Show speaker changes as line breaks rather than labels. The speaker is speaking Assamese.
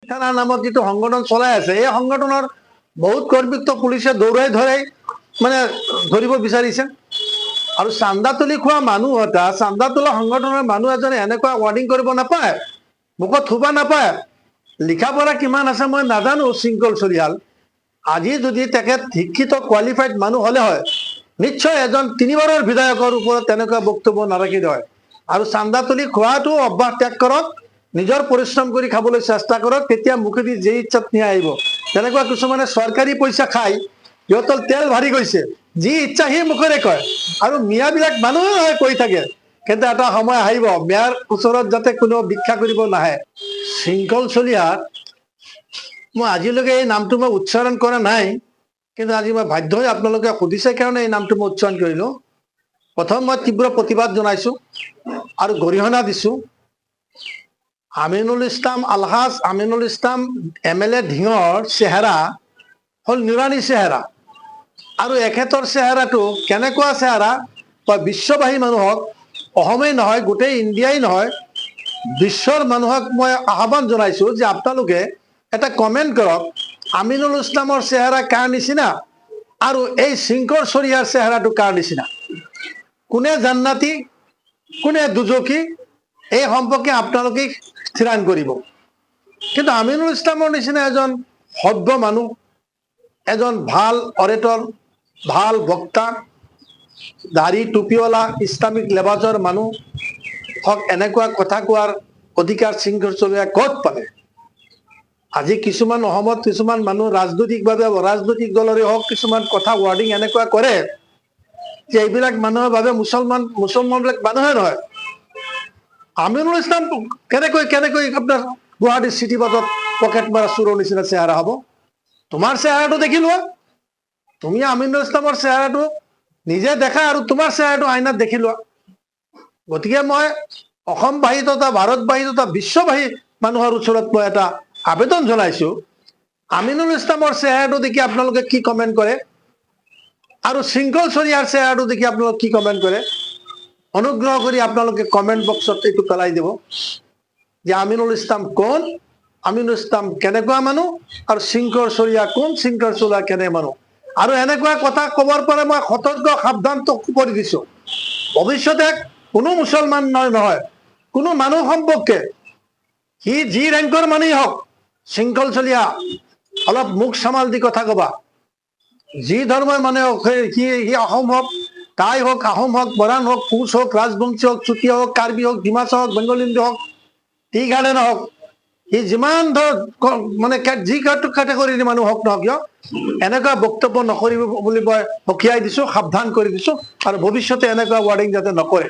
সেনা নামত যিটো সংগঠন চলাই আছে, এই সংগঠনৰ বহুত কৰ্মীক পুলিচে দৌৰাই ধৰাই মানে ধৰিব বিচাৰিছে। আৰু চান্দা তুলি খোৱা মানুহ এটা, চান্দা তোলা সংগঠনৰ মানুহ এজনে এনেকুৱা ৱাৰ্নিং কৰিব নাপায়, মুখত থুবা নাপায়। লিখা পঢ়া কিমান আছে মই নাজানো শৃংখল চলিহাল। আজি যদি তেখেত শিক্ষিত কোৱালিফাইড মানুহ হলে হয়, নিশ্চয় এজন 3 বাৰৰ বিধায়কৰ ওপৰত তেনেকুৱা বক্তব্য নাৰাখিলে হয়। আৰু চান্দা তুলি খোৱাটো অভ্যাস ত্যাগ কৰক, নিজৰ পৰিশ্ৰম কৰি খাবলৈ চেষ্টা কৰক, তেতিয়া মুখেদি যে ইচ্ছাত নিয়ে আহিব। তেনেকুৱা কিছুমানে চৰকাৰী পইচা খাই সিহঁতৰ তেল ভাৰি গৈছে, যি ইচ্ছা সি মুখেৰে কয়। আৰু মিয়াবিলাক মানুহে হয় কৈ থাকে, কিন্তু এটা সময় আহিব মিয়াৰ ওচৰত যাতে কোনো ভিক্ষা কৰিব নাহে। শৃংখল চলিহাৰ মই আজিলৈকে এই নামটো মই উচ্চাৰণ কৰা নাই, কিন্তু আজি মই বাধ্য হৈ আপোনালোকে সুধিছে কাৰণে এই নামটো মই উচ্চাৰণ কৰিলো। প্ৰথম মই তীব্ৰ প্ৰতিবাদ জনাইছো আৰু গৰিহণা দিছো। আমিনুল ইছলাম আলহাজ আমিনুল ইছলাম MLA ধিঙৰ চেহেৰা হল নুৰানী চেহেৰা। আৰু এখেতৰ চেহেৰাটো কেনেকুৱা চেহেৰা বা বিশ্ববাসী মানুহক, অসমেই নহয় গোটেই ইণ্ডিয়াই নহয় বিশ্বৰ মানুহক মই আহ্বান জনাইছো যে আপোনালোকে এটা কমেণ্ট কৰক, আমিনুল ইছলামৰ চেহেৰা কাৰ নিচিনা আৰু এই শৃংখল চলিহাৰ চেহেৰাটো কাৰ নিচিনা, কোনে জান্নাতি কোনে দুজকি, এই সম্পৰ্কে আপোনালোকে স্থিৰাং কৰিব। কিন্তু আমিনুল ইছলামৰ নিচিনা এজন সভ্য মানুহ, এজন ভাল অৰেটৰ, ভাল বক্তা, দাড়ি টুপিৱালা ইছলামিক লেবাজৰ মানুহ হক এনেকুৱা কথা কোৱাৰ অধিকাৰ শৃংখল চলিহাই ক'ত পালে? আজি কিছুমান অসমত কিছুমান মানুহ ৰাজনৈতিকভাৱে ৰাজনৈতিক দলৰে হওক কিছুমান কথা ৱাৰ্ডিং এনেকুৱা কৰে যে এইবিলাক মানুহৰ বাবে মুছলমানবিলাক মানুহে নহয়। আমিনুল ইছলাম কেনেকৈ আপোনাৰ গুৱাহাটী চিটি বাছত পকেট মাৰা চোৰৰ নিচিনা চেহেৰা হ'ব? তোমাৰ চেহেৰাটো দেখি লোৱা, তুমি আমিনুল ইছলামৰ চেহেৰাটো নিজে দেখা আৰু তোমাৰ চেহেৰাটো আইনাত দেখি লোৱা। গতিকে মই অসমবাসী তথা ভাৰতবাসী তথা বিশ্ববাসী মানুহৰ ওচৰত মই এটা আবেদন জনাইছো, আমিনুল ইছলামৰ চেহেৰাটো দেখি আপোনালোকে কি কমেণ্ট কৰে আৰু শৃংখল চলিহাৰ চেহেৰাটো দেখি আপোনালোকে কি কমেণ্ট কৰে, অনুগ্ৰহ কৰি আপোনালোকে কমেণ্ট বক্সত এইটো পেলাই দিব যে আমিনুল ইছলাম কোন, আমিনুল ইছলাম কেনেকুৱা মানুহ আৰু শৃংখল চলিহা কোন, শৃংখল চলিহা কেনে মানুহ। আৰু এনেকুৱা কথা কবৰ পৰা মই সতৰ্ক সাৱধান কৰি দিছো, ভৱিষ্যতে কোনো মুছলমান নহয় কোনো মানুহ সম্পৰ্কে সি যি ৰেংকৰ মানুহেই হওক, শৃংখল চলিহা অলপ মুখ সামাল দি কথা কবা। যি ধৰ্মৰ মানুহে হওক, সি অসম হওক, টাই হওক, আহোম হওক, বৰাণ হওক, কোচ হওক, ৰাজবংশী হওক, চুতীয়া হওক, কাৰ্বি হওক, ডিমাচা হওক, বেংগলী হওক, টি গাৰ্ডেন হওক, সি যিমান ধৰ মানে যি কেটেগৰীৰ মানুহ হওক নহওক কিয় এনেকুৱা বক্তব্য নকৰিব বুলি মই সকীয়াই দিছো, সাৱধান কৰি দিছো আৰু ভৱিষ্যতে এনেকুৱা ৱাৰ্ডিং যাতে নকৰে।